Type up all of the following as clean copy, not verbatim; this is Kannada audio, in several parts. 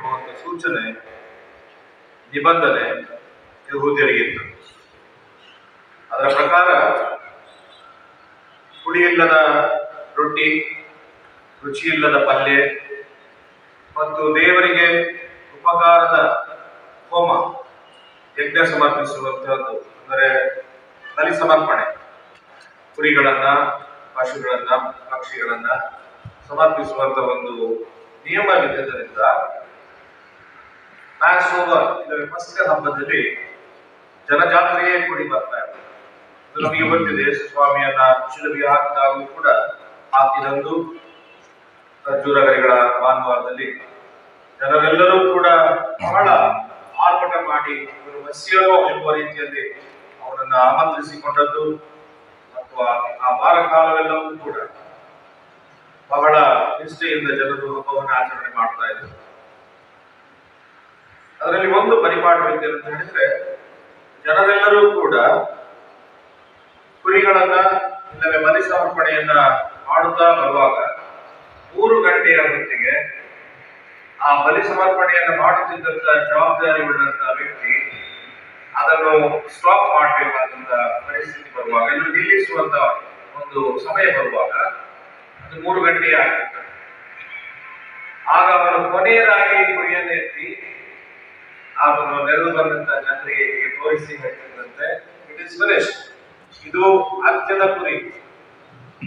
ಎಂಬುವಂತ ಸೂಚನೆ ನಿಬಂಧನೆ ಯಹೂದ್ಯರಿಗಿತ್ತು. ಅದರ ಪ್ರಕಾರ ಹುಳಿಯಿಲ್ಲದ ರೊಟ್ಟಿ, ರುಚಿಯಿಲ್ಲದ ಪಲ್ಯ ಮತ್ತು ದೇವರಿಗೆ ಉಪಕಾರದ ಹೋಮ, ಯಜ್ಞ ಸಮರ್ಪಿಸುವಂತಹದ್ದು, ಅಂದರೆ ಬಲಿ ಸಮರ್ಪಣೆ, ಕುರಿಗಳನ್ನ, ಪಶುಗಳನ್ನ, ಪಕ್ಷಿಗಳನ್ನ ಸಮರ್ಪಿಸುವಂತ ಒಂದು ನಿಯಮವಿದ್ದರಿಂದ ಪ್ಯಾಸ್ ಓವರ್, ಇದರ ಪಸ್ಕ ಹಬ್ಬದಲ್ಲಿ ಜನಜಾತ್ರೆಯೇ ಕೂಡಿ ಬರ್ತಾ ಇದೆ. ಇದು ನಮಗೆ ಗೊತ್ತಿದೆ. ಯೇಸು ಸ್ವಾಮಿಯನ್ನ ಶಿಲುಬೆಗೆ ಹಾಕಿದಾಗಲೂ ಕೂಡ ಹಾಕಿದಂದು ಖರ್ಜೂರ ಗರಿಗಳ ಭಾನುವಾರದಲ್ಲಿ ಜನರೆಲ್ಲರೂ ಕೂಡ ಬಹಳ ಆರ್ಭಟ ಮಾಡಿ ಇವರು ಮೆಸ್ಸಿಯನೋ ಎಂಬ ರೀತಿಯಲ್ಲಿ ಅವರನ್ನು ಆಮಂತ್ರಿಸಿಕೊಂಡದ್ದು ಮತ್ತು ಆ ವಾರ ಕಾಲವೆಲ್ಲವೂ ಕೂಡ ಬಹಳ ನಿಷ್ಠೆಯಿಂದ ಜನರು ಹಬ್ಬವನ್ನು ಆಚರಣೆ ಮಾಡ್ತಾ ಇದ್ರು. ಅದರಲ್ಲಿ ಒಂದು ಪರಿಪಾಠವಿದೆ ಅಂತ ಹೇಳಿದ್ರೆ, ಜನರೆಲ್ಲರೂ ಕೂಡ ಕುರಿಗಳನ್ನ ಇಲ್ಲವೇ ಬಲಿ ಸಮರ್ಪಣೆಯನ್ನ ಮಾಡುತ್ತಾ ಬರುವಾಗ 3 ಗಂಟೆಯ ಹೊತ್ತಿಗೆ ಆ ಬಲಿ ಸಮರ್ಪಣೆಯನ್ನು ಮಾಡುತ್ತಿದ್ದಂತ ಜವಾಬ್ದಾರಿ ಉಳ್ಳಂತ ವ್ಯಕ್ತಿ ಅದನ್ನು ಸ್ಟಾಪ್ ಮಾಡಬೇಕಾದಂತ ಪರಿಸ್ಥಿತಿ ಬರುವಾಗ, ಇದು ನಿಲ್ಲಿಸುವಂತ ಒಂದು ಸಮಯ ಬರುವಾಗ ಅದು 3 ಗಂಟೆಯ ಆಗಿರ್ತದೆ. ಆಗ ಅವನು ಕೊನೆಯದಾಗಿ ಕುರಿಯನ್ನು ಎತ್ತಿ ಅದನ್ನು ನೆರೆದು ಬಂದಂತ ಜನರಿಗೆ ತೋರಿಸಿ ಹೇಳ್ತಿದ್ದಂತೆ, ಇಟ್ ಇಸ್ ಫಿನಿಶ್ಡ್, ಇದು ಅಂತ್ಯದ ಕುರಿ,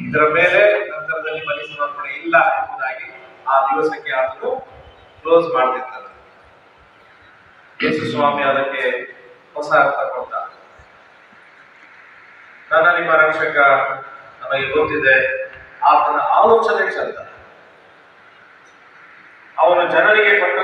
ಇದರ ಮೇಲೆ ನಂತರದಲ್ಲಿ ಬಲಿ ಸಮರ್ಪಣೆ ಇಲ್ಲ ಎಂಬುದಾಗಿ ಆ ದಿವಸಕ್ಕೆ ಆತನು ಕ್ಲೋಸ್ ಮಾಡ್ತಿರ್ತಾರೆ. ಯೇಸು ಸ್ವಾಮಿ ಅದಕ್ಕೆ ಹೊಸ ಅರ್ಥ ಕೊಟ್ಟ. ನನ್ನ ನಿಮ್ಮ ರಕ್ಷಕ ನಮಗೆ ಗೊತ್ತಿದೆ, ಆತನ ಆಲೋಚನೆ ಚಂದ. ಅವನು ಜನರಿಗೆ ಕೊಟ್ಟ